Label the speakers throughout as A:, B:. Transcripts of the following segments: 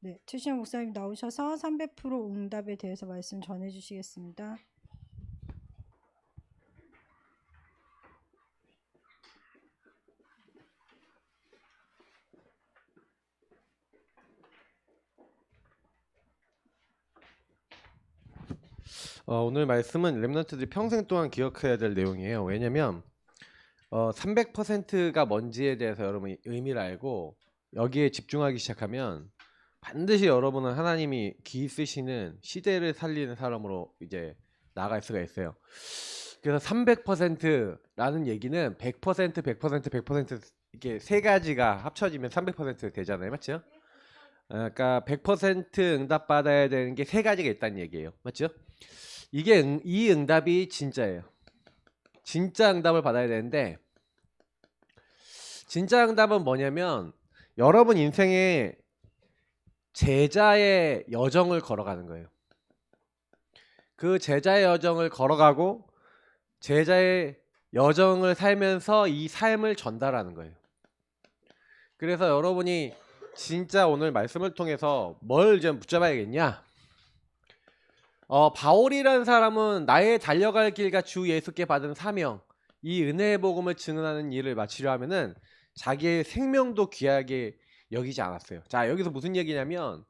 A: 네, 최신영 목사님 나오셔서 300% 응답에 대해서 말씀 전해 주시겠습니다.
B: 오늘 말씀은 렘넌트들이 평생 동안 기억해야 될 내용이에요. 왜냐면 300%가 뭔지에 대해서 여러분이 의미를 알고 여기에 집중하기 시작하면 반드시 여러분은 하나님이 기 쓰시는 시대를 살리는 사람으로 이제 나아갈 수가 있어요. 그래서 300%라는 얘기는 100%, 100%, 100% 이게 세 가지가 합쳐지면 300% 되잖아요. 맞죠? 그러니까 100% 응답 받아야 되는 게 세 가지가 있다는 얘기예요. 맞죠? 이 응답이 진짜예요. 진짜 응답을 받아야 되는데, 진짜 응답은 뭐냐면 여러분 인생에 제자의 여정을 걸어가는 거예요. 그 제자의 여정을 걸어가고 제자의 여정을 살면서 이 삶을 전달하는 거예요. 그래서 여러분이 진짜 오늘 말씀을 통해서 뭘 좀 붙잡아야겠냐? 바울이라는 사람은 나의 달려갈 길과 주 예수께 받은 사명, 이 은혜의 복음을 증언하는 일을 마치려 하면은 자기의 생명도 귀하게 여기지 않았어요. 자, 여기서 무슨 얘기냐면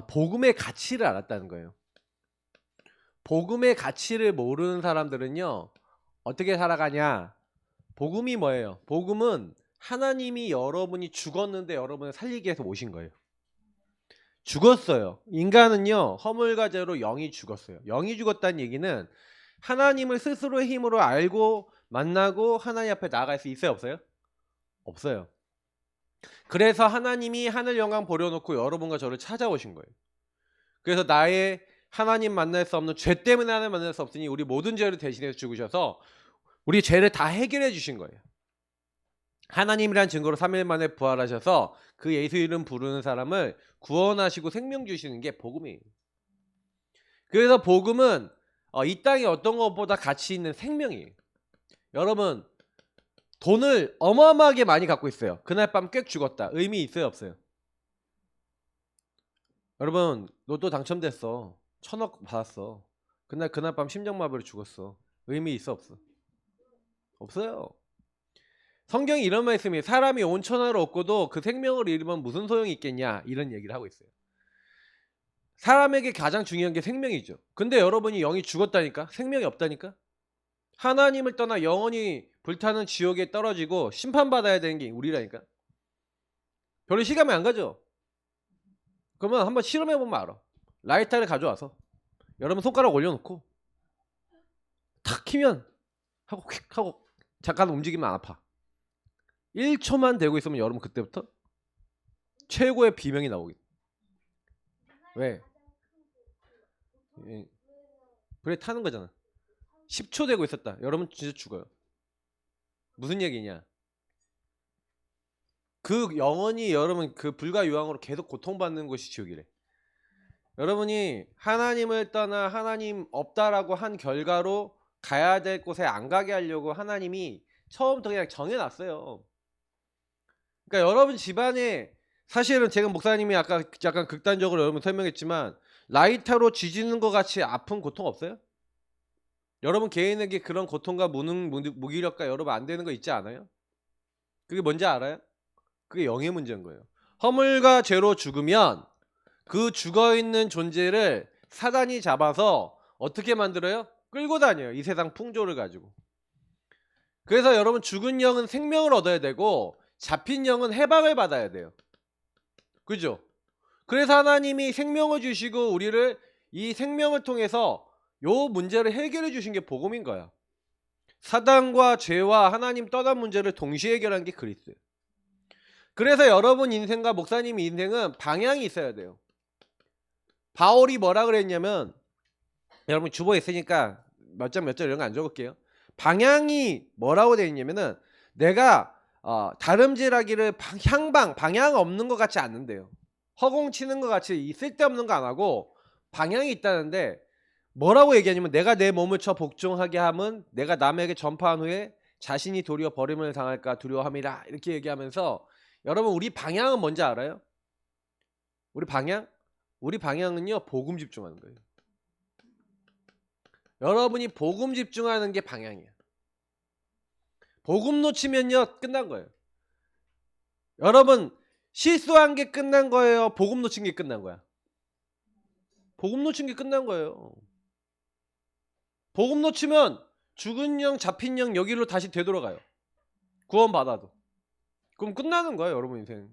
B: 복음의 가치를 알았다는 거예요. 복음의 가치를 모르는 사람들은요, 어떻게 살아가냐? 복음이 뭐예요? 복음은 하나님이 여러분이 죽었는데 여러분을 살리기 위해서 오신 거예요. 죽었어요. 인간은요, 허물과 죄로 영이 죽었어요. 영이 죽었다는 얘기는 하나님을 스스로의 힘으로 알고 만나고 하나님 앞에 나아갈 수 있어요, 없어요? 없어요. 그래서 하나님이 하늘 영광 버려놓고 여러분과 저를 찾아오신 거예요. 그래서 나의 하나님 만날 수 없는 죄 때문에 하나님 만날 수 없으니 우리 모든 죄를 대신해서 죽으셔서 우리 죄를 다 해결해 주신 거예요. 하나님이란 증거로 3일 만에 부활하셔서 그 예수 이름 부르는 사람을 구원하시고 생명 주시는 게 복음이에요. 그래서 복음은 이 땅에 어떤 것보다 가치 있는 생명이에요. 여러분, 돈을 어마어마하게 많이 갖고 있어요. 그날 밤 꽥 죽었다. 의미 있어요, 없어요? 여러분, 로또 당첨됐어. 1,000억 받았어. 그날 밤 심장마비로 죽었어. 의미 있어, 없어? 없어요. 성경이 이런 말씀이 사람이 온 천하를 얻고도 그 생명을 잃으면 무슨 소용이 있겠냐, 이런 얘기를 하고 있어요. 사람에게 가장 중요한 게 생명이죠. 근데 여러분이 영이 죽었다니까? 생명이 없다니까? 하나님을 떠나 영원히 불타는 지옥에 떨어지고 심판받아야 되는 게 우리라니까? 별로 실감이 안 가죠? 그러면 한번 실험해보면 알아. 라이터를 가져와서 여러분 손가락 올려놓고 탁 키면 하고 휙 하고 잠깐 움직이면 안 아파. 1초만 되고 있으면 여러분 그때부터 최고의 비명이 나오겠다. 왜? 불에 타는 거잖아. 10초 되고 있었다. 여러분 진짜 죽어요. 무슨 얘기냐? 그 영원히 여러분 그 불과 유황으로 계속 고통받는 곳이 지옥이래. 여러분이 하나님을 떠나 하나님 없다라고 한 결과로 가야 될 곳에 안 가게 하려고 하나님이 처음부터 그냥 정해놨어요. 그러니까 여러분 집안에 사실은 제가 목사님이 아까 약간 극단적으로 여러분 설명했지만 라이터로 쥐지는 것 같이 아픈 고통 없어요? 여러분 개인에게 그런 고통과 무기력과 여러분 안 되는 거 있지 않아요? 그게 뭔지 알아요? 그게 영의 문제인 거예요. 허물과 죄로 죽으면 그 죽어있는 존재를 사단이 잡아서 어떻게 만들어요? 끌고 다녀요. 이 세상 풍조를 가지고. 그래서 여러분 죽은 영은 생명을 얻어야 되고 잡힌 영은 해방을 받아야 돼요. 그죠? 그래서 하나님이 생명을 주시고 우리를 이 생명을 통해서 요 문제를 해결해 주신 게 복음인 거야. 사단과 죄와 하나님 떠난 문제를 동시에 해결한 게 그리스도예요. 그래서 여러분 인생과 목사님 인생은 방향이 있어야 돼요. 바울이 뭐라 그랬냐면 여러분 주보에 있으니까 몇 점 이런 거 안 적을게요. 방향이 뭐라고 되어 있냐면은 내가 다름질하기를 방향 없는 것 같지 않는데요. 허공치는 것 같이 쓸데없는 거 안 하고 방향이 있다는데 뭐라고 얘기하냐면 내가 내 몸을 쳐 복종하게 함은 내가 남에게 전파한 후에 자신이 도리어 버림을 당할까 두려워함이라 이렇게 얘기하면서 여러분 우리 방향은 뭔지 알아요? 우리 방향은요, 복음 집중하는 거예요. 여러분이 복음 집중하는 게 방향이에요. 복음 놓치면요, 끝난 거예요. 여러분, 실수한 게 끝난 거예요? 복음 놓친 게 끝난 거야? 복음 놓친 게 끝난 거예요. 복음 놓치면 죽은 영, 잡힌 영 여기로 다시 되돌아가요. 구원 받아도. 그럼 끝나는 거야, 여러분 인생.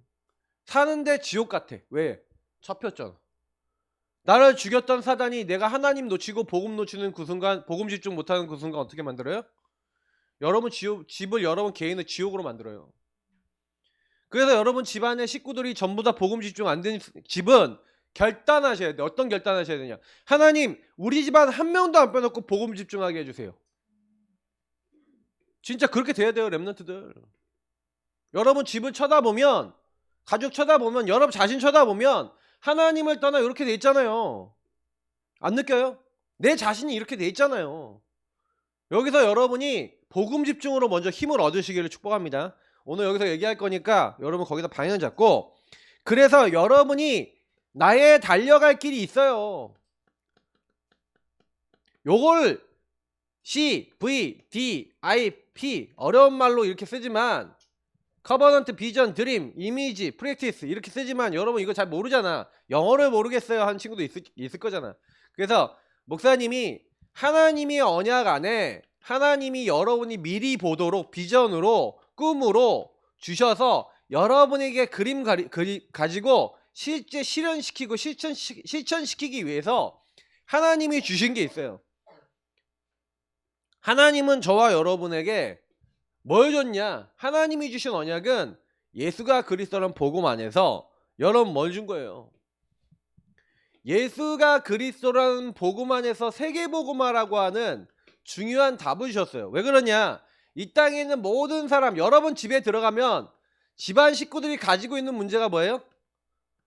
B: 사는데 지옥 같아. 왜? 잡혔잖아. 나를 죽였던 사단이 내가 하나님 놓치고 복음 놓치는 그 순간, 복음 집중 못하는 그 순간 어떻게 만들어요? 여러분 집을 여러분 개인의 지옥으로 만들어요. 그래서 여러분 집안의 식구들이 전부 다 복음 집중 안 되는 집은 결단하셔야 돼. 어떤 결단하셔야 되냐? 하나님, 우리 집안 한 명도 안 빼놓고 복음 집중하게 해주세요. 진짜 그렇게 돼야 돼요, 렘넌트들. 여러분 집을 쳐다보면, 가족 쳐다보면, 여러분 자신 쳐다보면 하나님을 떠나 이렇게 돼 있잖아요. 안 느껴요? 내 자신이 이렇게 돼 있잖아요. 여기서 여러분이 복음 집중으로 먼저 힘을 얻으시기를 축복합니다. 오늘 여기서 얘기할 거니까 여러분 거기서 방향 잡고, 그래서 여러분이 나의 달려갈 길이 있어요. 요걸 C, V, D, I, P 어려운 말로 이렇게 쓰지만 커버넌트, 비전, 드림, 이미지, 프랙티스 이렇게 쓰지만 여러분 이거 잘 모르잖아. 영어를 모르겠어요 하는 친구도 있을 거잖아. 그래서 목사님이 하나님이 언약 안에 하나님이 여러분이 미리 보도록 비전으로 꿈으로 주셔서 여러분에게 그림 가지고 실제 실현시키고 실천시키기 위해서 하나님이 주신 게 있어요. 하나님은 저와 여러분에게 뭘 줬냐? 하나님이 주신 언약은 예수가 그리스도라는 복음 안에서 여러분 뭘 준 거예요? 예수가 그리스도라는 복음 안에서 세계복음화라고 하는 중요한 답을 주셨어요. 왜 그러냐? 이 땅에 있는 모든 사람, 여러분 집에 들어가면 집안 식구들이 가지고 있는 문제가 뭐예요?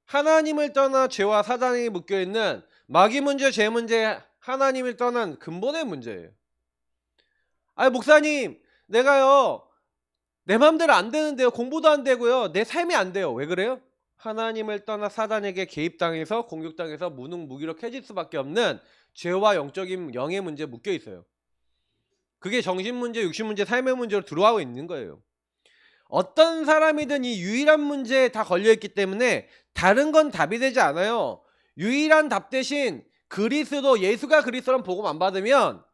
B: 하나님을 떠나 죄와 사단에 묶여있는 마귀 문제, 죄 문제, 하나님을 떠난 근본의 문제예요. 아니 목사님, 내가요 내 맘대로 안 되는데요. 공부도 안 되고요. 내 삶이 안 돼요. 왜 그래요? 하나님을 떠나 사단에게 개입당해서 공격당해서 무능무기력해질 수밖에 없는 죄와 영적인 영의 문제에 묶여 있어요. 그게 정신 문제, 육신 문제, 삶의 문제로 들어가고 있는 거예요. 어떤 사람이든 이 유일한 문제에 다 걸려있기 때문에 다른 건 답이 되지 않아요. 유일한 답 대신 그리스도, 예수가 그리스도란 복음 안 받으면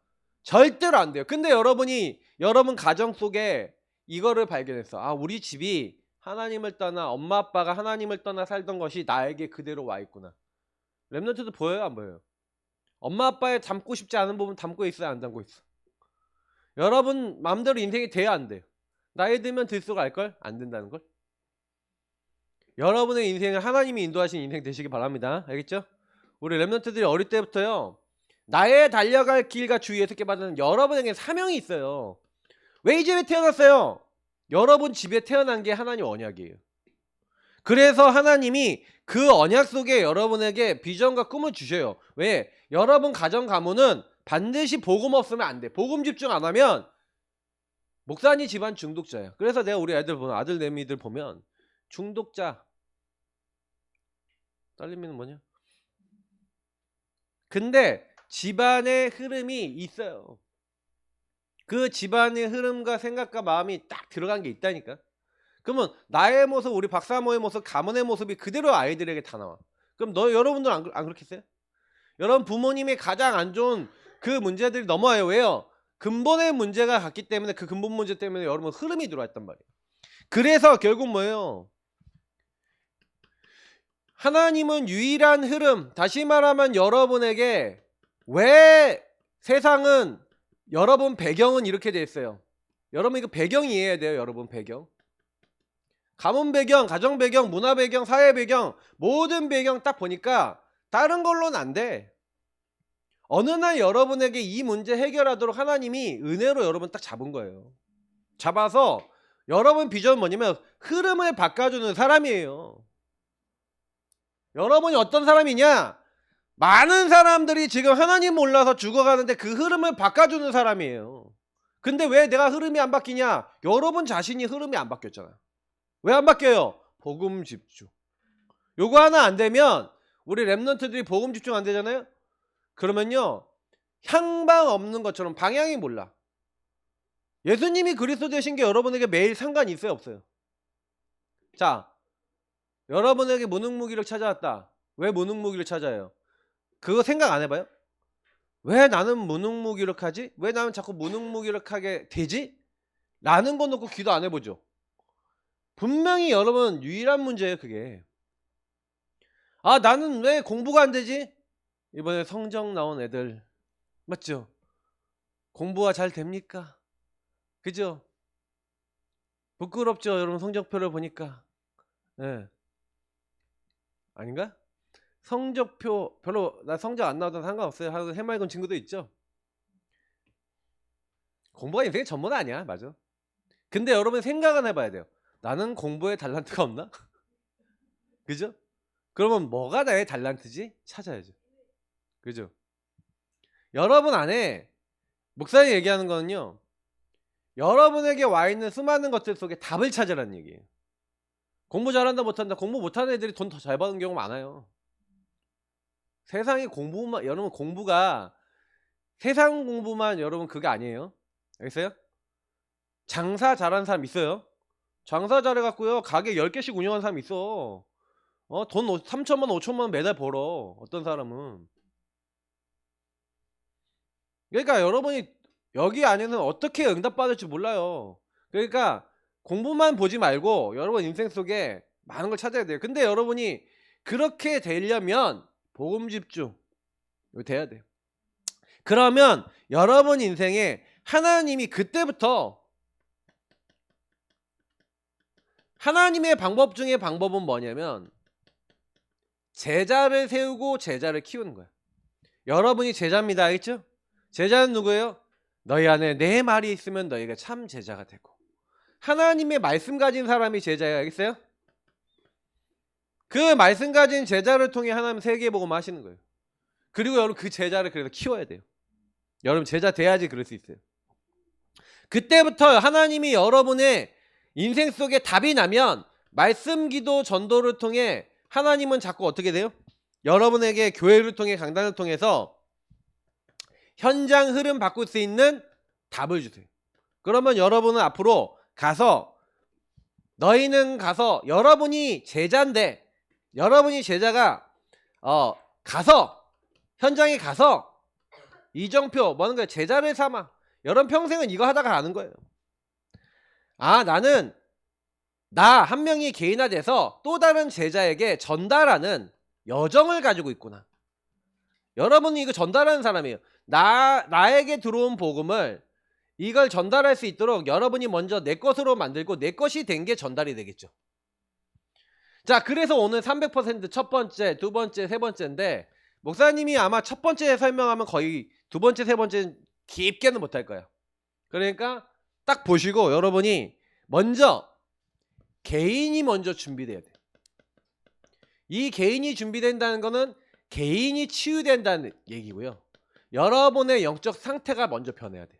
B: 절대로 안 돼요. 근데 여러분이 여러분 가정 속에 이거를 발견했어. 아, 우리 집이 하나님을 떠나, 엄마 아빠가 하나님을 떠나 살던 것이 나에게 그대로 와 있구나. 렘넌트도 보여요, 안 보여요? 엄마 아빠의 담고 싶지 않은 부분 담고 있어요, 안 담고 있어? 여러분 마음대로 인생이 돼야 안 돼요. 나이 들면 들수록 알걸? 안 된다는 걸. 여러분의 인생을 하나님이 인도하신 인생 되시기 바랍니다. 알겠죠? 우리 렘넌트들이 어릴 때부터요, 나의 달려갈 길과 주 예수께 받는 여러분에게 사명이 있어요. 왜 이 집에 태어났어요? 여러분 집에 태어난 게 하나님 언약이에요. 그래서 하나님이 그 언약 속에 여러분에게 비전과 꿈을 주셔요. 왜? 여러분 가정 가문은 반드시 복음 없으면 안 돼. 복음 집중 안 하면 목사님 집안 중독자예요. 그래서 내가 우리 애들 보면, 아들 내미들 보면 중독자. 딸내미는 뭐냐? 근데 집안의 흐름이 있어요. 그 집안의 흐름과 생각과 마음이 딱 들어간 게 있다니까. 그러면 나의 모습, 우리 박사모의 모습, 가문의 모습이 그대로 아이들에게 다 나와. 그럼 여러분들 안 그렇겠어요? 여러분 부모님이 가장 안 좋은 그 문제들이 넘어와요. 왜요? 근본의 문제가 같기 때문에, 그 근본 문제 때문에 여러분 흐름이 들어왔단 말이에요. 그래서 결국 뭐예요? 하나님은 유일한 흐름, 다시 말하면 여러분에게 왜 세상은, 여러분 배경은 이렇게 돼 있어요. 여러분 이거 배경 이해해야 돼요. 여러분 배경, 가문 배경, 가정 배경, 문화 배경, 사회 배경, 모든 배경 딱 보니까 다른 걸로는 안 돼. 어느 날 여러분에게 이 문제 해결하도록 하나님이 은혜로 여러분 딱 잡은 거예요. 잡아서 여러분 비전은 뭐냐면 흐름을 바꿔주는 사람이에요. 여러분이 어떤 사람이냐? 많은 사람들이 지금 하나님 몰라서 죽어가는데 그 흐름을 바꿔주는 사람이에요. 근데 왜 내가 흐름이 안 바뀌냐? 여러분 자신이 흐름이 안 바뀌었잖아. 왜 안 바뀌어요? 복음 집중. 요거 하나 안 되면 우리 랩런트들이 복음 집중 안 되잖아요. 그러면요 향방 없는 것처럼 방향이 몰라. 예수님이 그리스도 되신 게 여러분에게 매일 상관이 있어요 없어요? 자, 여러분에게 무능무기를 찾아왔다. 왜 무능무기를 찾아요? 그거 생각 안 해봐요? 왜 나는 무능무기력하지? 왜 나는 자꾸 무능무기력하게 되지? 라는 거 놓고 기도 안 해보죠. 분명히 여러분 유일한 문제예요 그게. 아 나는 왜 공부가 안 되지? 이번에 성적 나온 애들 맞죠? 공부가 잘 됩니까? 그죠? 부끄럽죠 여러분 성적표를 보니까. 예. 아닌가? 성적표 별로 나 성적 안 나와도 상관없어요 하고 해맑은 친구도 있죠. 공부가 인생의 전부는 아니야. 맞아. 근데 여러분 생각은 해봐야 돼요. 나는 공부에 달란트가 없나? 그죠? 그러면 뭐가 나의 달란트지? 찾아야죠. 그죠? 여러분 안에 목사님 얘기하는 거는요. 여러분에게 와 있는 수많은 것들 속에 답을 찾으라는 얘기예요. 공부 잘한다 못한다. 공부 못하는 애들이 돈 더 잘 버는 경우 많아요. 세상에 공부만 여러분 공부가 세상 공부만 여러분 그게 아니에요. 알겠어요? 장사 잘하는 사람 있어요. 장사 잘해갖고요 가게 10개씩 운영하는 사람 있어. 돈 3천만 5천만 매달 벌어 어떤 사람은. 그러니까 여러분이 여기 안에는 어떻게 응답받을지 몰라요. 그러니까 공부만 보지 말고 여러분 인생 속에 많은 걸 찾아야 돼요. 근데 여러분이 그렇게 되려면 복음 집중 이거 돼야 돼요. 그러면 여러분 인생에 하나님이 그때부터 하나님의 방법 중에 방법은 뭐냐면 제자를 세우고 제자를 키우는 거야. 여러분이 제자입니다. 알겠죠? 제자는 누구예요? 너희 안에 내 말이 있으면 너희가 참 제자가 되고 하나님의 말씀 가진 사람이 제자예요. 알겠어요? 그 말씀 가진 제자를 통해 하나님 세계복음 하시는 거예요. 그리고 여러분 그 제자를 그래서 키워야 돼요. 여러분 제자 돼야지 그럴 수 있어요. 그때부터 하나님이 여러분의 인생 속에 답이 나면 말씀 기도 전도를 통해 하나님은 자꾸 어떻게 돼요? 여러분에게 교회를 통해 강단을 통해서 현장 흐름 바꿀 수 있는 답을 주세요. 그러면 여러분은 앞으로 가서 너희는 가서 여러분이 제자인데 여러분이 제자가 가서 현장에 가서 이정표 뭐는 거예요? 제자를 삼아. 여러분 평생은 이거 하다가 가는 거예요. 아 나는 나 한 명이 개인화돼서 또 다른 제자에게 전달하는 여정을 가지고 있구나. 여러분이 이거 전달하는 사람이에요. 나에게 들어온 복음을 이걸 전달할 수 있도록 여러분이 먼저 내 것으로 만들고 내 것이 된 게 전달이 되겠죠. 자 그래서 오늘 300% 첫 번째, 두 번째, 세 번째인데 목사님이 아마 첫 번째 설명하면 거의 두 번째, 세 번째는 깊게는 못할 거예요. 그러니까 딱 보시고 여러분이 먼저 개인이 먼저 준비돼야 돼요. 이 개인이 준비된다는 거는 개인이 치유된다는 얘기고요. 여러분의 영적 상태가 먼저 변해야 돼요.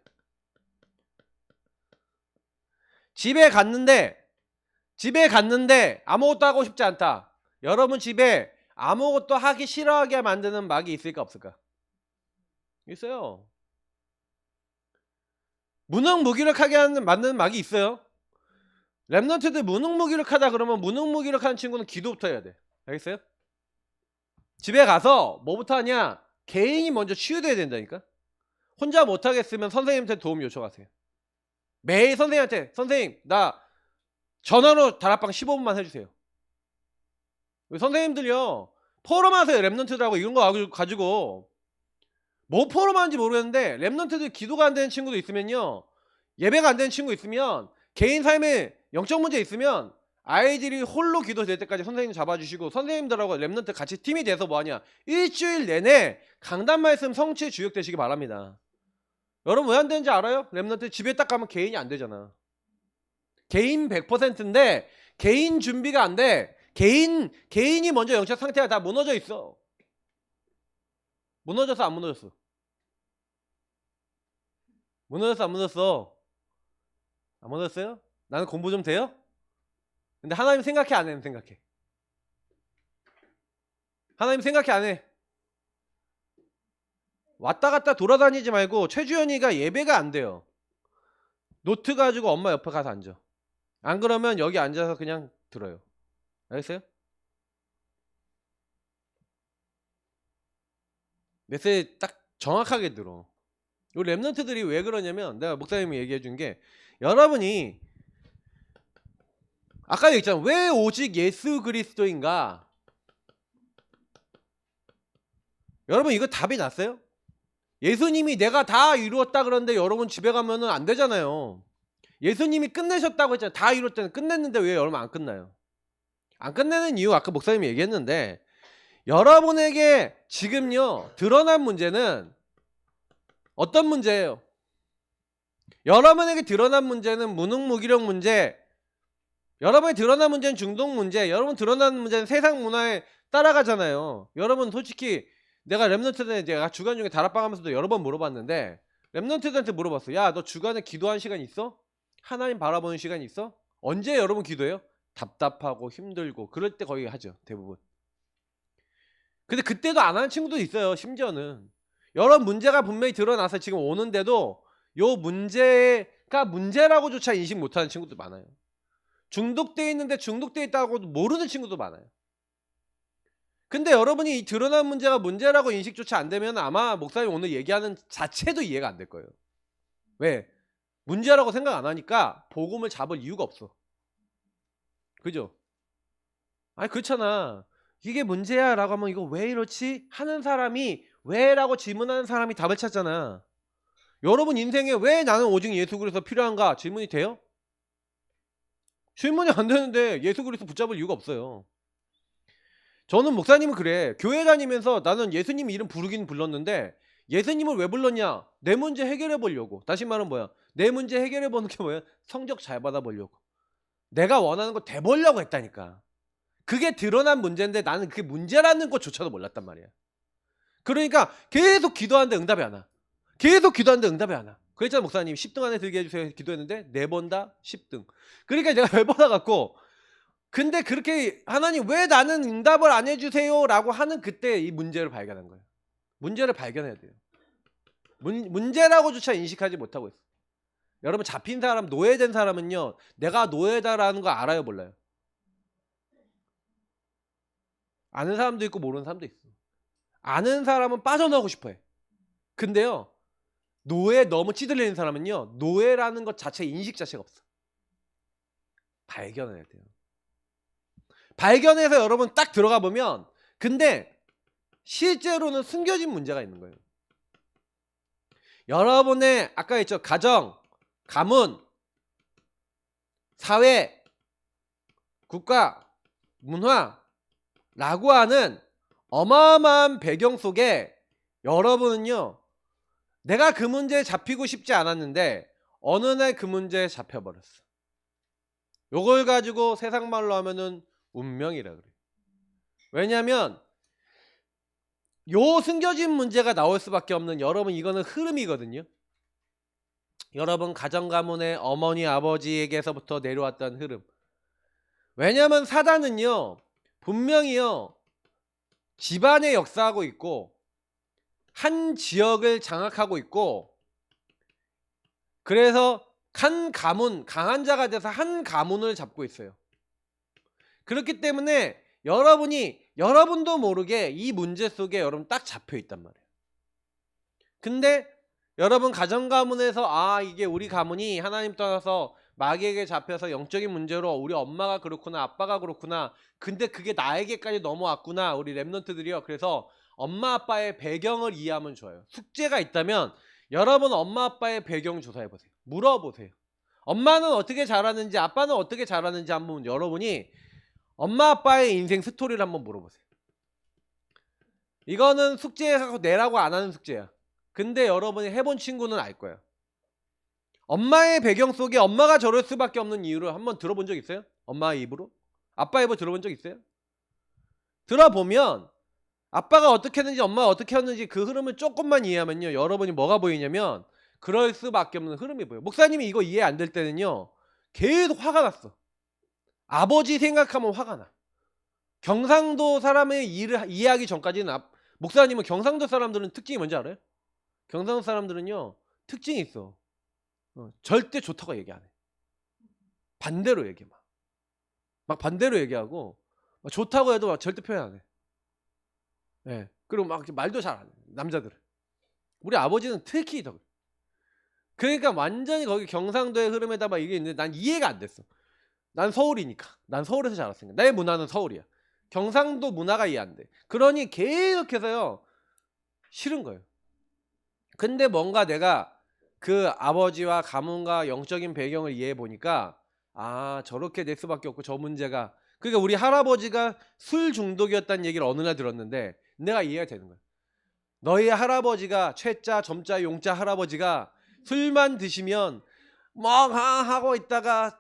B: 집에 갔는데 아무것도 하고 싶지 않다. 여러분 집에 아무것도 하기 싫어하게 만드는 막이 있을까 없을까? 있어요. 무능무기력하게 만드는 막이 있어요. 랩런트들 무능무기력하다 그러면 무능무기력한 친구는 기도부터 해야 돼. 알겠어요? 집에 가서 뭐부터 하냐? 개인이 먼저 치유돼야 된다니까. 혼자 못하겠으면 선생님한테 도움 요청하세요. 매일 선생님한테 선생님 나 전화로 다락방 15분만 해주세요. 선생님들요 포럼하세요. 랩런트들하고 이런 거 가지고 뭐 포럼하는지 모르겠는데 랩런트들 기도가 안 되는 친구도 있으면요 예배가 안 되는 친구 있으면 개인 삶에 영적 문제 있으면 아이들이 홀로 기도될 때까지 선생님 잡아주시고 선생님들하고 랩런트 같이 팀이 돼서 뭐하냐 일주일 내내 강단 말씀 성취 주역 되시기 바랍니다. 여러분 왜 안 되는지 알아요? 랩런트 집에 딱 가면 개인이 안 되잖아. 개인 100%인데 개인 준비가 안 돼. 개인이 먼저 영적 상태가 다 무너져 있어. 무너졌어 안 무너졌어? 무너졌어 안 무너졌어? 안 무너졌어요? 나는 공부 좀 돼요? 근데 하나님 생각해 안 해? 생각해? 하나님 생각해 안 해. 왔다 갔다 돌아다니지 말고 최주연이가 예배가 안 돼요. 노트 가지고 엄마 옆에 가서 앉아. 안 그러면 여기 앉아서 그냥 들어요. 알겠어요? 메시지 딱 정확하게 들어. 우리 랩런트들이 왜 그러냐면 내가 목사님이 얘기해 준 게 여러분이 아까 얘기했잖아. 왜 오직 예수 그리스도인가? 여러분 이거 답이 났어요? 예수님이 내가 다 이루었다 그러는데 여러분 집에 가면은 안 되잖아요. 예수님이 끝내셨다고 했잖아요. 다 이뤘잖아요. 끝냈는데 왜 여러분 안 끝나요? 안 끝내는 이유 아까 목사님이 얘기했는데 여러분에게 지금요 드러난 문제는 어떤 문제예요? 여러분에게 드러난 문제는 무능무기력 문제, 여러분이 드러난 문제는 중독 문제, 여러분 드러나는 문제는 세상 문화에 따라가잖아요. 여러분 솔직히 내가 랩런트들한테 내가 주간 중에 다락방 하면서도 여러 번 물어봤는데 랩런트들한테 물어봤어. 야, 너 주간에 기도하는 시간 있어? 하나님 바라보는 시간 있어? 언제 여러분 기도해요? 답답하고 힘들고 그럴 때 거의 하죠. 대부분. 근데 그때도 안 하는 친구도 있어요. 심지어는 여러 문제가 분명히 드러나서 지금 오는데도 요 문제가 문제라고조차 인식 못하는 친구도 많아요. 중독돼 있는데 중독돼 있다고 모르는 친구도 많아요. 근데 여러분이 이 드러난 문제가 문제라고 인식조차 안 되면 아마 목사님 오늘 얘기하는 자체도 이해가 안 될 거예요. 왜? 문제라고 생각 안 하니까 복음을 잡을 이유가 없어. 그죠? 아니 그렇잖아. 이게 문제야 라고 하면 이거 왜 이렇지? 하는 사람이 왜? 라고 질문하는 사람이 답을 찾잖아. 여러분 인생에 왜 나는 오직 예수 그리스도 필요한가? 질문이 돼요? 질문이 안 되는데 예수 그리스도 붙잡을 이유가 없어요. 저는 목사님은 그래. 교회 다니면서 나는 예수님 이름 부르긴 불렀는데 예수님을 왜 불렀냐? 내 문제 해결해 보려고. 다시 말은 뭐야? 내 문제 해결해 보는 게 뭐야? 성적 잘 받아 보려고. 내가 원하는 거 돼 보려고 했다니까. 그게 드러난 문제인데 나는 그게 문제라는 것조차도 몰랐단 말이야. 그러니까 계속 기도하는데 응답이 안 와. 계속 기도하는데 응답이 안 와. 그랬잖아 목사님 10등 안에 들게 해주세요 기도했는데 4번 다 10등. 그러니까 내가 열받아갖고 근데 그렇게 하나님 왜 나는 응답을 안 해주세요 라고 하는 그때 이 문제를 발견한 거예요. 문제를 발견해야 돼요. 문제라고조차 인식하지 못하고 있어. 여러분 잡힌 사람 노예된 사람은요 내가 노예다라는 거 알아요 몰라요? 아는 사람도 있고 모르는 사람도 있어. 아는 사람은 빠져나오고 싶어해. 근데요 노예 너무 찌들리는 사람은요 노예라는 것 자체 인식 자체가 없어. 발견해야 돼요. 발견해서 여러분 딱 들어가 보면 근데 실제로는 숨겨진 문제가 있는 거예요. 여러분의 아까 했죠 가정, 가문, 사회, 국가, 문화라고 하는 어마어마한 배경 속에 여러분은요 내가 그 문제에 잡히고 싶지 않았는데 어느 날 그 문제에 잡혀버렸어. 요걸 가지고 세상 말로 하면은 운명이라 그래. 왜냐면 요 숨겨진 문제가 나올 수밖에 없는 여러분 이거는 흐름이거든요. 여러분 가정 가문의 어머니 아버지에게서부터 내려왔던 흐름. 왜냐면 사단은요 분명히요 집안에 역사하고 있고 한 지역을 장악하고 있고 그래서 한 가문 강한 자가 돼서 한 가문을 잡고 있어요. 그렇기 때문에 여러분도 모르게 이 문제 속에 여러분 딱 잡혀 있단 말이에요. 근데 여러분 가정 가문에서 아 이게 우리 가문이 하나님 떠나서 마귀에게 잡혀서 영적인 문제로 우리 엄마가 그렇구나 아빠가 그렇구나 근데 그게 나에게까지 넘어왔구나 우리 랩런트들이요. 그래서 엄마 아빠의 배경을 이해하면 좋아요. 숙제가 있다면 여러분 엄마 아빠의 배경 조사해보세요. 물어보세요. 엄마는 어떻게 자라는지 아빠는 어떻게 자라는지 한번 여러분이 엄마 아빠의 인생 스토리를 한번 물어보세요. 이거는 숙제해서 내라고 안 하는 숙제야. 근데 여러분이 해본 친구는 알 거야. 엄마의 배경 속에 엄마가 저럴 수밖에 없는 이유를 한번 들어본 적 있어요? 엄마의 입으로? 아빠 입으로 들어본 적 있어요? 들어보면 아빠가 어떻게 했는지 엄마가 어떻게 했는지 그 흐름을 조금만 이해하면요 여러분이 뭐가 보이냐면 그럴 수밖에 없는 흐름이 보여요. 목사님이 이거 이해 안 될 때는요 계속 화가 났어. 아버지 생각하면 화가 나. 경상도 사람의 일을 이해하기 전까지는 목사님은 경상도 사람들은 특징이 뭔지 알아요? 경상도 사람들은요 특징이 있어. 절대 좋다고 얘기 안 해. 반대로 얘기해 막 반대로 얘기하고 막 좋다고 해도 막 절대 표현 안 해. 예. 그리고 막 말도 잘 안 해. 남자들은. 우리 아버지는 특히 더 그래. 그러니까 완전히 거기 경상도의 흐름에다 막 이게 있는데 난 이해가 안 됐어. 난 서울이니까. 난 서울에서 자랐으니까. 내 문화는 서울이야. 경상도 문화가 이해 안 돼. 그러니 계속해서요 싫은 거예요. 근데 뭔가 내가 그 아버지와 가문과 영적인 배경을 이해해 보니까 아 저렇게 될 수밖에 없고 저 문제가 그러니까 우리 할아버지가 술 중독이었다는 얘기를 어느 날 들었는데 내가 이해가 되는 거야. 너희 할아버지가 최자 점자 용자 할아버지가 술만 드시면 막 하고 있다가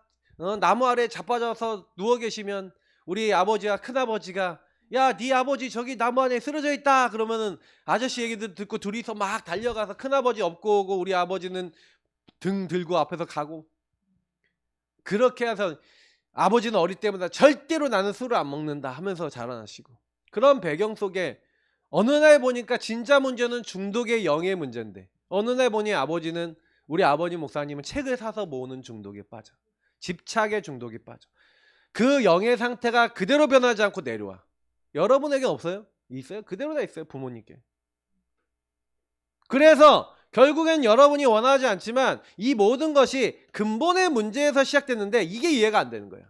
B: 나무 아래 자빠져서 누워 계시면 우리 아버지와 큰아버지가 야 네 아버지 저기 나무 안에 쓰러져 있다 그러면은 아저씨 얘기도 듣고 둘이서 막 달려가서 큰아버지 업고 오고 우리 아버지는 등 들고 앞에서 가고 그렇게 해서 아버지는 어릴 때마다 절대로 나는 술을 안 먹는다 하면서 자라나시고 그런 배경 속에 어느 날 보니까 진짜 문제는 중독의 영의 문제인데 어느 날 보니 아버지는 우리 아버지 목사님은 책을 사서 모으는 중독에 빠져 집착의 중독에 빠져 그 영의 상태가 그대로 변하지 않고 내려와. 여러분에게 없어요? 있어요? 그대로 다 있어요 부모님께. 그래서 결국엔 여러분이 원하지 않지만 이 모든 것이 근본의 문제에서 시작됐는데 이게 이해가 안 되는 거야.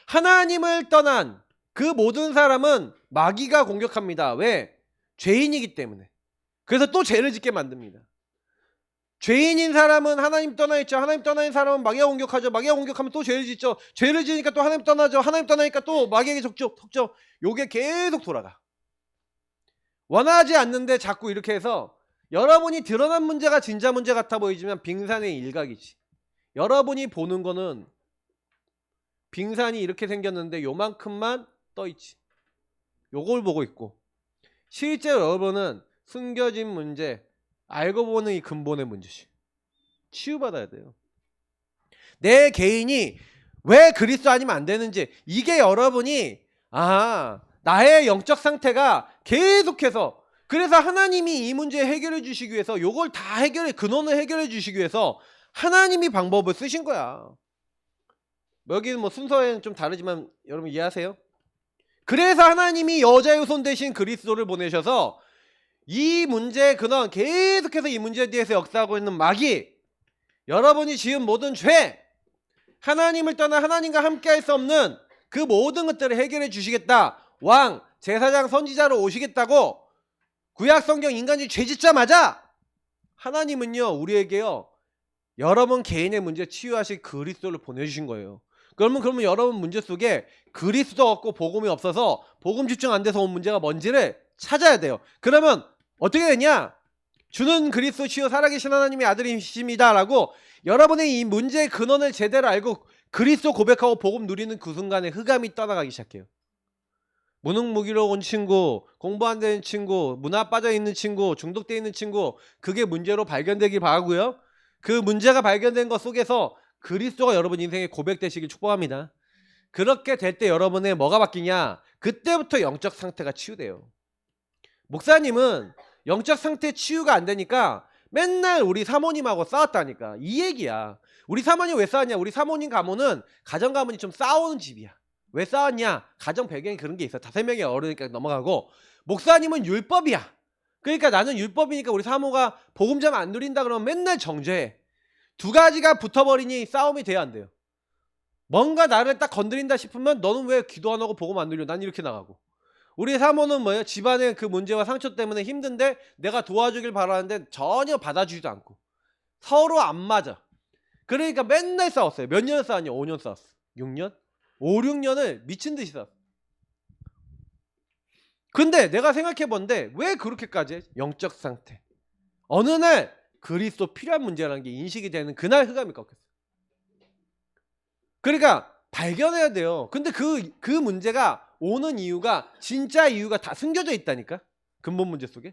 B: 하나님을 떠난 그 모든 사람은 마귀가 공격합니다. 왜? 죄인이기 때문에. 그래서 또 죄를 짓게 만듭니다. 죄인인 사람은 하나님 떠나 있죠. 하나님 떠나 있는 사람은 마귀가 공격하죠. 마귀가 공격하면 또 죄를 짓죠. 죄를 지으니까 또 하나님 떠나죠. 하나님 떠나니까 또 마귀에게 속죠. 요게 계속 돌아가. 원하지 않는데 자꾸 이렇게 해서 여러분이 드러난 문제가 진짜 문제 같아 보이지만 빙산의 일각이지. 여러분이 보는 거는 빙산이 이렇게 생겼는데 요만큼만 떠있지. 요걸 보고 있고 실제로 여러분은 숨겨진 문제 알고 보는 이 근본의 문제지. 치유받아야 돼요. 내 개인이 왜 그리스도 아니면 안 되는지 이게 여러분이 나의 영적 상태가 계속해서 그래서 하나님이 이 문제 해결해 주시기 위해서 요걸 다 근원을 해결해 주시기 위해서 하나님이 방법을 쓰신 거야. 여기는 뭐 순서에는 좀 다르지만 여러분 이해하세요? 그래서 하나님이 여자의 손 대신 그리스도를 보내셔서 이 문제의 근원 계속해서 이 문제에 대해서 역사하고 있는 마귀 여러분이 지은 모든 죄 하나님을 떠나 하나님과 함께 할 수 없는 그 모든 것들을 해결해 주시겠다. 왕, 제사장, 선지자로 오시겠다고 구약 성경 인간이 죄 짓자마자 하나님은요 우리에게요 여러분 개인의 문제 치유하실 그리스도를 보내주신 거예요. 그러면 여러분 문제 속에 그리스도 없고 복음이 없어서 복음 집중 안 돼서 온 문제가 뭔지를 찾아야 돼요. 그러면 어떻게 되냐? 주는 그리스도 치유 살아계신 하나님의 아들이십니다 라고 여러분의 이 문제의 근원을 제대로 알고 그리스도 고백하고 복음 누리는 그 순간에 흑암이 떠나가기 시작해요. 무능무기로 온 친구, 공부 안 되는 친구, 문화 빠져있는 친구, 중독돼 있는 친구 그게 문제로 발견되길 바라고요. 그 문제가 발견된 것 속에서 그리스도가 여러분 인생에 고백되시길 축복합니다. 그렇게 될 때 여러분의 뭐가 바뀌냐? 그때부터 영적 상태가 치유돼요. 목사님은 영적 상태 치유가 안 되니까 맨날 우리 사모님하고 싸웠다니까. 이 얘기야. 우리 사모님 왜 싸웠냐? 우리 사모님 가문은 가정 가문이 좀 싸우는 집이야. 왜 싸웠냐? 가정 배경이 그런 게 있어. 5명이 어르니까 넘어가고 목사님은 율법이야. 그러니까 나는 율법이니까 우리 사모가 복음 좀 안 누린다 그러면 맨날 정죄해. 두 가지가 붙어버리니 싸움이 돼야 안 돼요. 뭔가 나를 딱 건드린다 싶으면 너는 왜 기도 안 하고 복음 안 누려? 난 이렇게 나가고. 우리 사모는 뭐예요? 집안의 그 문제와 상처 때문에 힘든데 내가 도와주길 바라는데 전혀 받아주지도 않고 서로 안 맞아. 그러니까 맨날 싸웠어요. 몇 년 싸웠냐? 5년 싸웠어. 6년? 5, 6년을 미친 듯이 싸웠어. 근데 내가 생각해 본데 왜 그렇게까지 해? 영적 상태. 어느 날 그리스도 필요한 문제라는 게 인식이 되는 그날 흑암이 꺾였어. 그러니까 발견해야 돼요. 근데 그 문제가 오는 이유가 진짜 이유가 다 숨겨져 있다니까. 근본 문제 속에.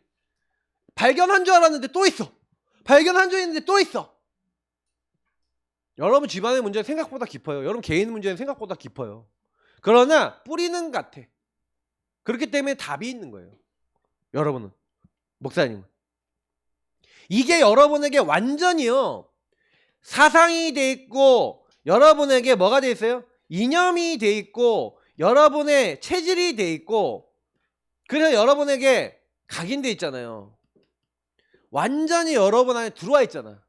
B: 발견한 줄 알았는데 또 있어. 발견한 줄 알았는데 또 있어. 여러분 집안의 문제는 생각보다 깊어요. 여러분 개인 문제는 생각보다 깊어요. 그러나 뿌리는 같아. 그렇기 때문에 답이 있는 거예요. 여러분은, 목사님은. 이게 여러분에게 완전히요 사상이 돼 있고, 여러분에게 뭐가 돼 있어요? 이념이 돼 있고, 여러분의 체질이 돼 있고, 그래서 여러분에게 각인돼 있잖아요. 완전히 여러분 안에 들어와 있잖아.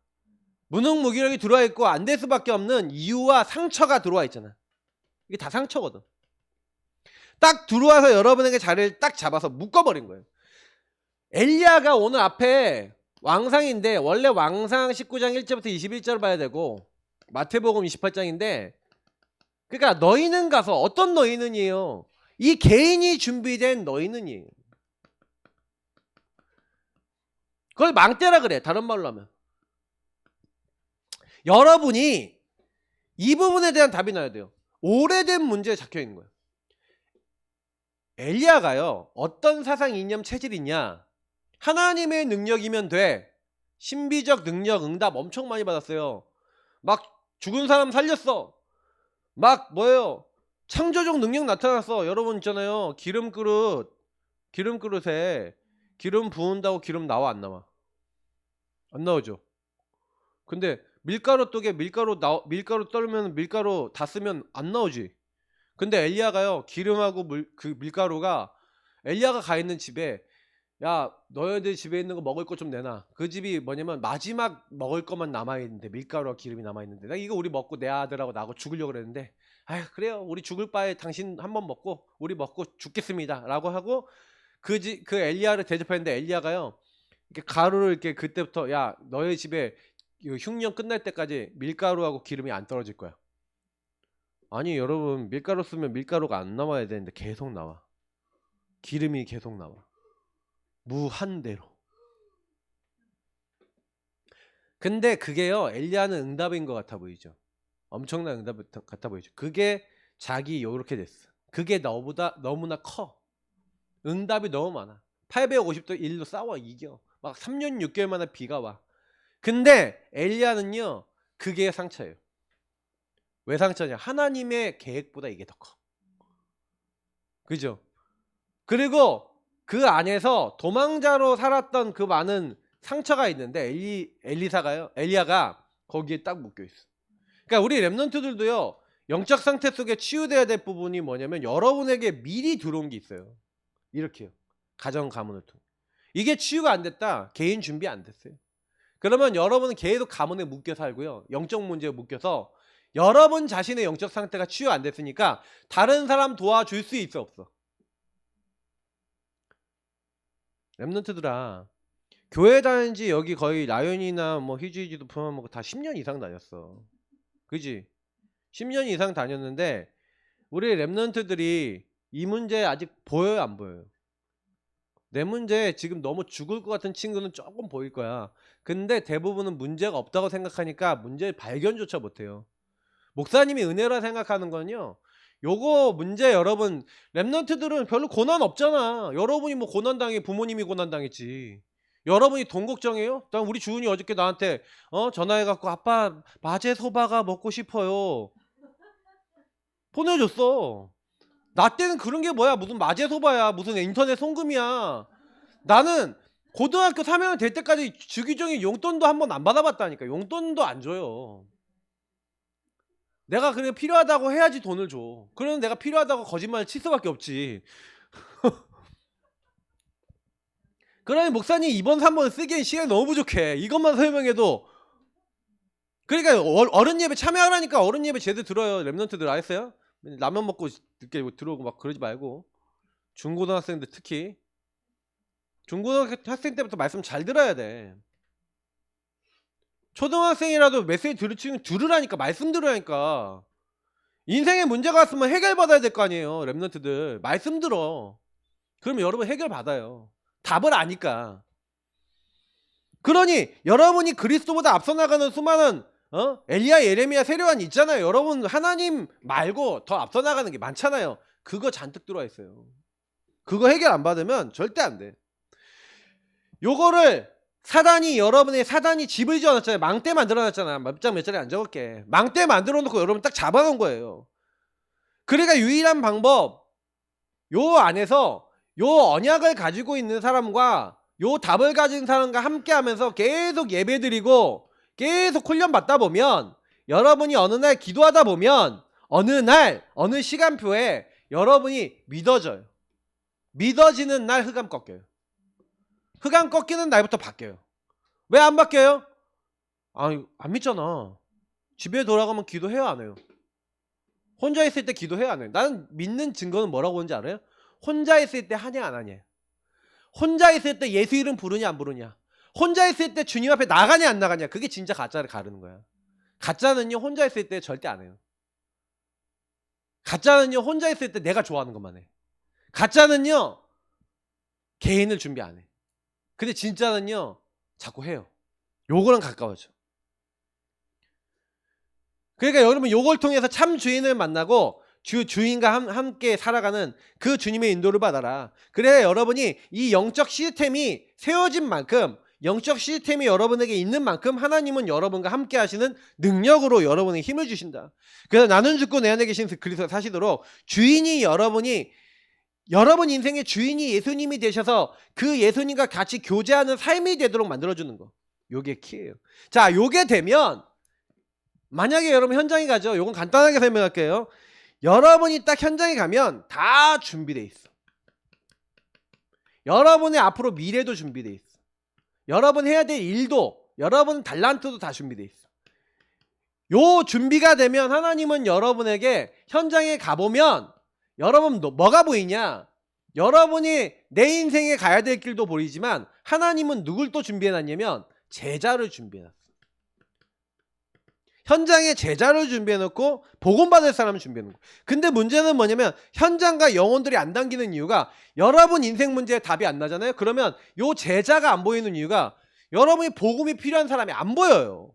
B: 무능무기력이 들어와 있고 안 될 수밖에 없는 이유와 상처가 들어와 있잖아. 이게 다 상처거든. 딱 들어와서 여러분에게 자리를 딱 잡아서 묶어버린 거예요. 엘리야가 오늘 앞에 왕상인데, 원래 왕상 19장 1절부터 21절 봐야 되고 마태복음 28장인데, 그러니까 너희는 가서, 어떤 너희는이에요? 이 개인이 준비된 너희는이에요. 그걸 망때라 그래, 다른 말로 하면. 여러분이 이 부분에 대한 답이 나야 돼요. 오래된 문제에 잡혀 있는 거예요. 엘리야가요 어떤 사상, 이념, 체질이냐, 하나님의 능력이면 돼. 신비적 능력, 응답 엄청 많이 받았어요. 막 죽은 사람 살렸어. 막 뭐예요, 창조적 능력 나타났어. 여러분 있잖아요, 기름그릇에 기름 부은다고 기름 나와, 안 나와? 안 나오죠. 근데 밀가루 떡에 밀가루 떨면, 밀가루 다 쓰면 안 나오지. 근데 엘리야가요 기름하고 그 밀가루가, 엘리야가 가 있는 집에, 야 너희들 집에 있는 거 먹을 거 좀 내놔. 그 집이 뭐냐면 마지막 먹을 것만 남아있는데, 밀가루와 기름이 남아있는데, 나 이거 우리 먹고 내 아들하고 나하고 죽으려고 그랬는데, 아휴 그래요, 우리 죽을 바에 당신 한번 먹고 우리 먹고 죽겠습니다 라고 하고 그 엘리야를 대접했는데, 엘리야가요 이렇게 가루를 이렇게, 그때부터 야 너희 집에 흉년 끝날 때까지 밀가루하고 기름이 안 떨어질 거야. 아니 여러분, 밀가루 쓰면 밀가루가 안 나와야 되는데 계속 나와. 기름이 계속 나와. 무한대로. 근데 그게요 엘리야는 응답인 것 같아 보이죠. 엄청난 응답 같아 보이죠. 그게 자기 요렇게 됐어. 그게 너보다 너무나 커. 응답이 너무 많아. 850도 1로 싸워 이겨. 막 3년 6개월 만에 비가 와. 근데 엘리야는요 그게 상처예요. 왜 상처냐? 하나님의 계획보다 이게 더 커. 그죠? 그리고 그 안에서 도망자로 살았던 그 많은 상처가 있는데, 엘리야가 거기에 딱 묶여 있어. 그러니까 우리 렘넌트들도요 영적 상태 속에 치유돼야 될 부분이 뭐냐면, 여러분에게 미리 들어온 게 있어요. 이렇게요. 가정 가문을 통해. 이게 치유가 안 됐다, 개인 준비 안 됐어요. 그러면 여러분은 계속 가문에 묶여 살고요, 영적 문제에 묶여서 여러분 자신의 영적 상태가 치유 안 됐으니까 다른 사람 도와줄 수 있어, 없어? 렘넌트들아, 교회 다닌 지 여기 거의 라연이나 뭐 희주이지도 포함하고 다 10년 이상 다녔어. 그지? 10년 이상 다녔는데 우리 렘넌트들이 이 문제 아직 보여요, 안 보여요? 내 문제 지금 너무 죽을 것 같은 친구는 조금 보일 거야. 근데 대부분은 문제가 없다고 생각하니까 문제 발견조차 못해요. 목사님이 은혜라 생각하는 건요, 요거 문제, 여러분 렘넌트들은 별로 고난 없잖아. 여러분이 뭐 고난당해, 부모님이 고난당했지. 여러분이 돈 걱정해요? 난 우리 주은이 어저께 나한테 전화해갖고 아빠 마제소바가 먹고 싶어요 보내줬어. 나 때는 그런 게 뭐야, 무슨 마제소바야, 무슨 인터넷 송금이야. 나는 고등학교 3학년 될 때까지 주기적인 용돈도 한 번 안 받아봤다니까. 용돈도 안 줘요. 내가 그래 필요하다고 해야지 돈을 줘. 그러면 내가 필요하다고 거짓말을 칠 수밖에 없지. 그러니 목사님 2번 3번 쓰기엔 시간이 너무 부족해. 이것만 설명해도. 그러니까 어른 예배 참여하라니까. 어른 예배 제대로 들어요. 렘넌트들 알았어요? 라면 먹고 늦게 들어오고 막 그러지 말고. 중고등학생들 특히 중고등학생 때부터 말씀 잘 들어야 돼. 초등학생이라도 메시지 들으라니까. 말씀 들으라니까. 인생에 문제가 왔으면 해결받아야 될 거 아니에요. 렘넌트들 말씀 들어. 그러면 여러분 해결 받아요. 답을 아니까. 그러니 여러분이 그리스도보다 앞서 나가는 수많은 엘리야, 예레미야, 세례요한 있잖아요. 여러분 하나님 말고 더 앞서 나가는 게 많잖아요. 그거 잔뜩 들어와 있어요. 그거 해결 안 받으면 절대 안 돼. 요거를 사단이 집을 지어놨잖아요. 망대 만들어놨잖아. 몇 장 몇 자리 안 적을게. 망대 만들어놓고 여러분 딱 잡아놓은 거예요. 그러니까 유일한 방법, 요 안에서 요 언약을 가지고 있는 사람과 요 답을 가진 사람과 함께 하면서 계속 예배드리고 계속 훈련받다 보면, 여러분이 어느 날 기도하다 보면 어느 날 어느 시간표에 여러분이 믿어져요. 믿어지는 날 흑암 꺾여요. 흑암 꺾이는 날부터 바뀌어요. 왜 안 바뀌어요? 안 믿잖아. 집에 돌아가면 기도해요, 안 해요? 혼자 있을 때 기도해요, 안 해요? 나는 믿는 증거는 뭐라고 하는지 알아요? 혼자 있을 때 하냐 안 하냐. 혼자 있을 때 예수 이름 부르냐 안 부르냐. 혼자 있을 때 주님 앞에 나가냐 안 나가냐. 그게 진짜 가짜를 가르는 거야. 가짜는요, 혼자 있을 때 절대 안 해요. 가짜는요, 혼자 있을 때 내가 좋아하는 것만 해. 가짜는요, 개인을 준비 안 해. 근데 진짜는요, 자꾸 해요. 요거랑 가까워져. 그러니까 여러분, 요걸 통해서 참 주인을 만나고 주인과 함께 살아가는 그 주님의 인도를 받아라. 그래야 여러분이 이 영적 시스템이 세워진 만큼, 영적 시스템이 여러분에게 있는 만큼 하나님은 여러분과 함께 하시는 능력으로 여러분에게 힘을 주신다. 그래서 나는 죽고 내 안에 계신 그리스도 사시도록 주인이 여러분 인생의 주인이 예수님이 되셔서 그 예수님과 같이 교제하는 삶이 되도록 만들어주는 거. 요게 키예요. 자, 요게 되면 만약에 여러분 현장에 가죠. 요건 간단하게 설명할게요. 여러분이 딱 현장에 가면 다 준비돼 있어. 여러분의 앞으로 미래도 준비돼 있어. 여러분 해야 될 일도, 여러분 달란트도 다 준비돼 있어. 요 준비가 되면 하나님은 여러분에게 현장에 가보면 여러분 뭐가 보이냐? 여러분이 내 인생에 가야 될 길도 보이지만 하나님은 누굴 또 준비해놨냐면 제자를 준비해놨어. 현장에 제자를 준비해놓고 복음받을 사람을 준비해놓고. 근데 문제는 뭐냐면 현장과 영혼들이 안 당기는 이유가 여러분 인생 문제에 답이 안 나잖아요. 그러면 요 제자가 안 보이는 이유가 여러분이 복음이 필요한 사람이 안 보여요.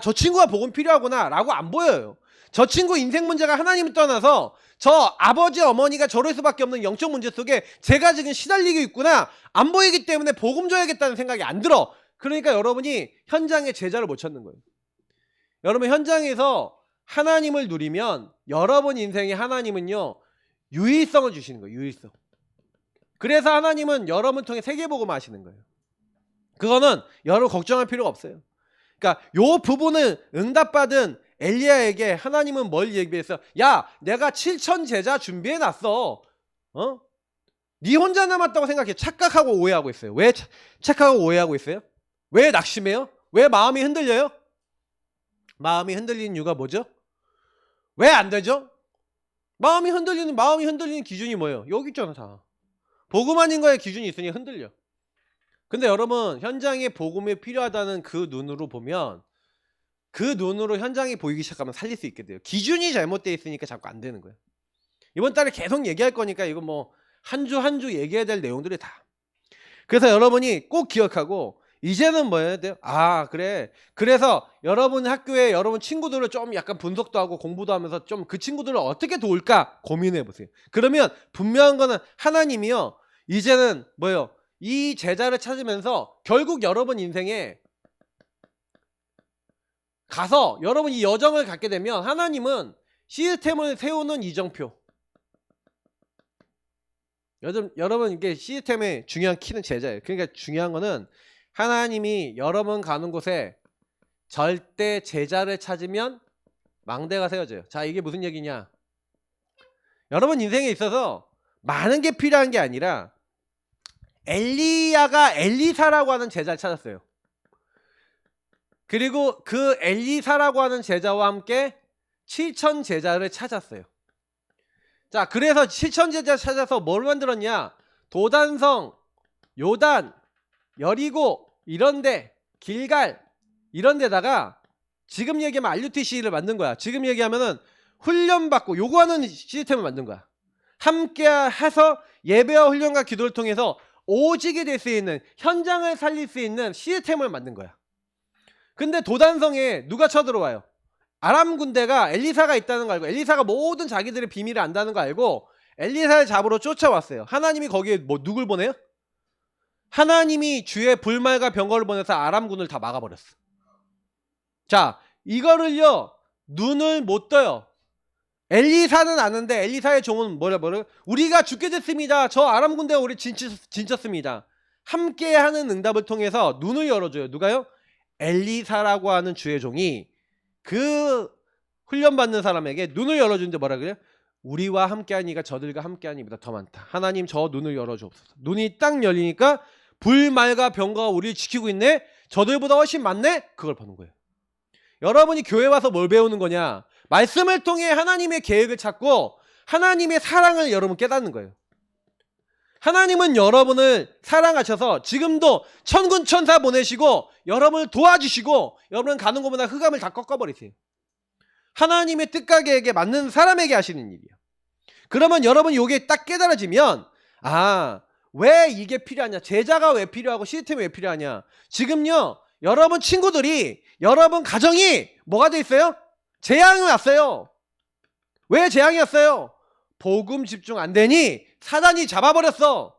B: 저 친구가 복음 필요하구나 라고 안 보여요. 저 친구 인생 문제가 하나님을 떠나서 저 아버지 어머니가 저럴 수밖에 없는 영적 문제 속에 제가 지금 시달리고 있구나 안 보이기 때문에 복음 줘야겠다는 생각이 안 들어. 그러니까 여러분이 현장에 제자를 못 찾는 거예요. 여러분 현장에서 하나님을 누리면 여러분 인생에 하나님은요 유일성을 주시는 거예요. 유일성. 그래서 하나님은 여러분 통해 세계복음을 하시는 거예요. 그거는 여러분 걱정할 필요가 없어요. 그러니까 요 부분을 응답받은 엘리야에게 하나님은 뭘 얘기했어? 야, 내가 7천 제자 준비해놨어. 네 혼자 남았다고 생각해. 착각하고 오해하고 있어요. 왜 착각하고 오해하고 있어요? 왜 낙심해요? 왜 마음이 흔들려요? 마음이 흔들리는 이유가 뭐죠? 왜 안 되죠? 마음이 흔들리는 기준이 뭐예요? 여기 있잖아, 다. 복음 아닌 거에 기준이 있으니 흔들려. 근데 여러분 현장에 복음이 필요하다는 그 눈으로 보면 그 눈으로 현장이 보이기 시작하면 살릴 수 있게 돼요. 기준이 잘못되어 있으니까 자꾸 안 되는 거예요. 이번 달에 계속 얘기할 거니까 이거 뭐 한 주 한 주 얘기해야 될 내용들이 다. 그래서 여러분이 꼭 기억하고 이제는 뭐 해야 돼요? 그래. 그래서 여러분 학교에 여러분 친구들을 좀 약간 분석도 하고 공부도 하면서 좀 그 친구들을 어떻게 도울까 고민해 보세요. 그러면 분명한 거는 하나님이요. 이제는 뭐예요? 이 제자를 찾으면서 결국 여러분 인생에 가서 여러분 이 여정을 갖게 되면 하나님은 시스템을 세우는 이정표. 여러분 이게 시스템의 중요한 키는 제자예요. 그러니까 중요한 거는 하나님이 여러분 가는 곳에 절대 제자를 찾으면 망대가 세워져요. 자, 이게 무슨 얘기냐? 여러분 인생에 있어서 많은 게 필요한 게 아니라 엘리야가 엘리사라고 하는 제자를 찾았어요. 그리고 그 엘리사라고 하는 제자와 함께 7천 제자를 찾았어요. 자, 그래서 7천 제자 찾아서 뭘 만들었냐? 도단성, 요단, 여리고 이런데, 길갈 이런 데다가 지금 얘기하면 RUTC를 만든 거야. 지금 얘기하면은 훈련받고 요구하는 시스템을 만든 거야. 함께 해서 예배와 훈련과 기도를 통해서 오직이 될 수 있는, 현장을 살릴 수 있는 시스템을 만든 거야. 근데 도단성에 누가 쳐들어와요? 아람 군대가 엘리사가 있다는 거 알고, 엘리사가 모든 자기들의 비밀을 안다는 거 알고 엘리사를 잡으러 쫓아왔어요. 하나님이 거기에 뭐 누굴 보내요? 하나님이 주의 불말과 병거를 보내서 아람군을 다 막아버렸어. 자, 이거를요 눈을 못 떠요. 엘리사는 아는데 엘리사의 종은 뭐라 우리가 죽게 됐습니다. 저 아람 군대가 우리 진쳤습니다. 함께하는 응답을 통해서 눈을 열어줘요. 누가요? 엘리사라고 하는 주의 종이 그 훈련받는 사람에게 눈을 열어주는데 뭐라 그래요? 우리와 함께하니까 저들과 함께하는 이보다 더 많다. 하나님 저 눈을 열어주옵소서. 눈이 딱 열리니까 불말과 병거가 우리를 지키고 있네. 저들보다 훨씬 많네. 그걸 보는 거예요. 여러분이 교회 와서 뭘 배우는 거냐? 말씀을 통해 하나님의 계획을 찾고 하나님의 사랑을 여러분 깨닫는 거예요. 하나님은 여러분을 사랑하셔서 지금도 천군 천사 보내시고 여러분을 도와주시고 여러분 가는 곳마다 흑암을 다 꺾어버리세요. 하나님의 뜻과 계획에 맞는 사람에게 하시는 일이에요. 그러면 여러분 요게 딱 깨달아지면 왜 이게 필요하냐? 제자가 왜 필요하고 시스템이 왜 필요하냐? 지금요 여러분 친구들이 여러분 가정이 뭐가 돼 있어요? 재앙이 왔어요. 왜 재앙이 왔어요? 복음 집중 안 되니 사단이 잡아버렸어.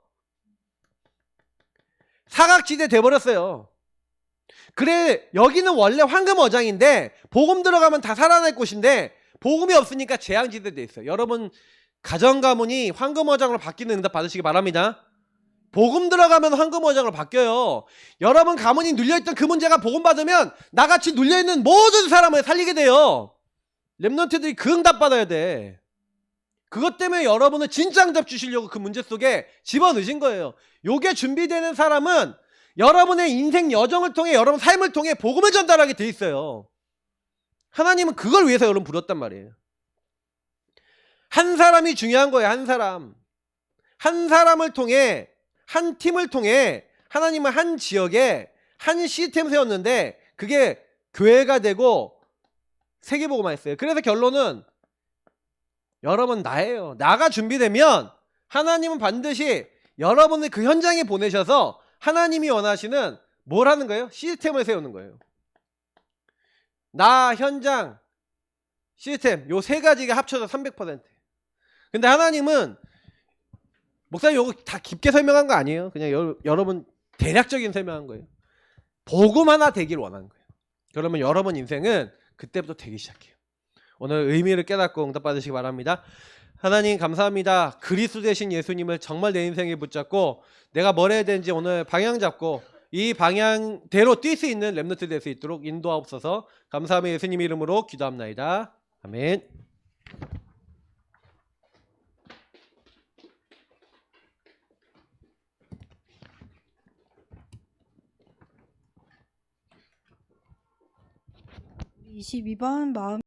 B: 사각지대 돼버렸어요. 그래 여기는 원래 황금 어장인데 복음 들어가면 다 살아날 곳인데 복음이 없으니까 재앙지대 돼 있어요. 여러분 가정 가문이 황금 어장으로 바뀌는 응답 받으시기 바랍니다. 복음 들어가면 황금 어장으로 바뀌어요. 여러분 가문이 눌려있던 그 문제가 복음 받으면 나같이 눌려있는 모든 사람을 살리게 돼요. 렘넌트들이 그 응답 받아야 돼. 그것 때문에 여러분은 진짜 응답 주시려고 그 문제 속에 집어넣으신 거예요. 요게 준비되는 사람은 여러분의 인생 여정을 통해 여러분 삶을 통해 복음을 전달하게 돼 있어요. 하나님은 그걸 위해서 여러분 부렸단 말이에요. 한 사람이 중요한 거예요. 한 사람. 한 사람을 통해 한 팀을 통해 하나님은 한 지역에 한 시스템 세웠는데 그게 교회가 되고 세계복음화 했어요. 그래서 결론은 여러분 나예요. 나가 준비되면 하나님은 반드시 여러분을 그 현장에 보내셔서 하나님이 원하시는 뭘 하는 거예요? 시스템을 세우는 거예요. 나, 현장, 시스템 요 세 가지가 합쳐서 300%. 근데 하나님은 목사님 이거 다 깊게 설명한 거 아니에요. 그냥 여러분 대략적인 설명한 거예요. 복음 하나 되길 원하는 거예요. 그러면 여러분 인생은 그때부터 되기 시작해요. 오늘 의미를 깨닫고 응답 받으시기 바랍니다. 하나님 감사합니다. 그리스도 되신 예수님을 정말 내 인생에 붙잡고 내가 뭘 해야 되는지 오늘 방향 잡고 이 방향대로 뛸 수 있는 렘넌트 될 수 있도록 인도하옵소서. 감사하며 예수님 이름으로 기도합나이다. 아멘.
A: (22번) 마음